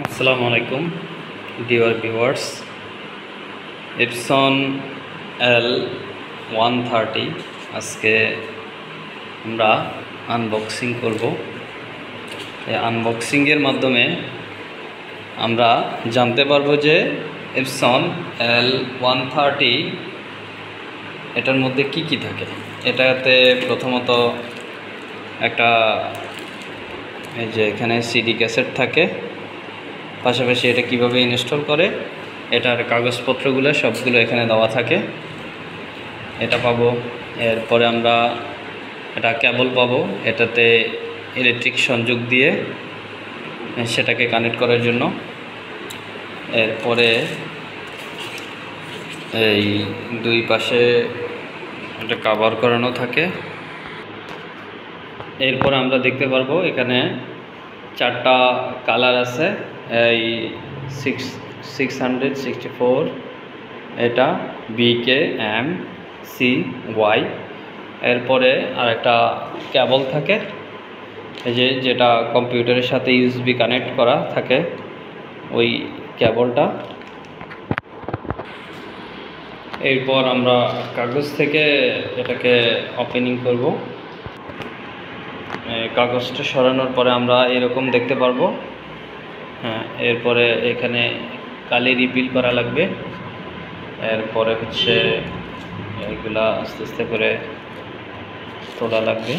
আসসালামু আলাইকুম dear viewers. Epson L130 আজকে আমরা আনবক্সিং করব। এই আনবক্সিংয়ের মাধ্যমে আমরা জানতে পারবো যে এপসন L130 এটার মধ্যে কি কি থাকে। এটাতে প্রথমত একটা এই যে এখানে সিডি ক্যাসেট থাকে, পাশাপাশি এটা কিভাবে ইনস্টল করে এটার কাগজপত্রগুলো সবগুলো এখানে দেওয়া থাকে, এটা পাবো। এরপরে আমরা এটা কেবল পাবো, এটাতে ইলেকট্রিক সংযোগ দিয়ে সেটাকে কানেক্ট করার জন্য। এরপরে এই দুই পাশে এটা কভার করানো থাকে। এরপরে আমরা দেখতে পারবো এখানে চারটা কালার আছে। এই 664 এটা BKMCY। এরপরে আর একটা কেবল থাকে, এই যে যেটা কম্পিউটারের সাথে USB কানেক্ট করা থাকে ওই কেবলটা। এরপর আমরা কাগজ থেকে এটাকে ওপেনিং করব। কাগজটা সরানোর পরে আমরা এরকম দেখতে পারবো। হ্যাঁ, এরপরে এখানে কালি রিপিল করা লাগবে। এরপরে হচ্ছে এগুলা আস্তে আস্তে করে তোলা লাগবে।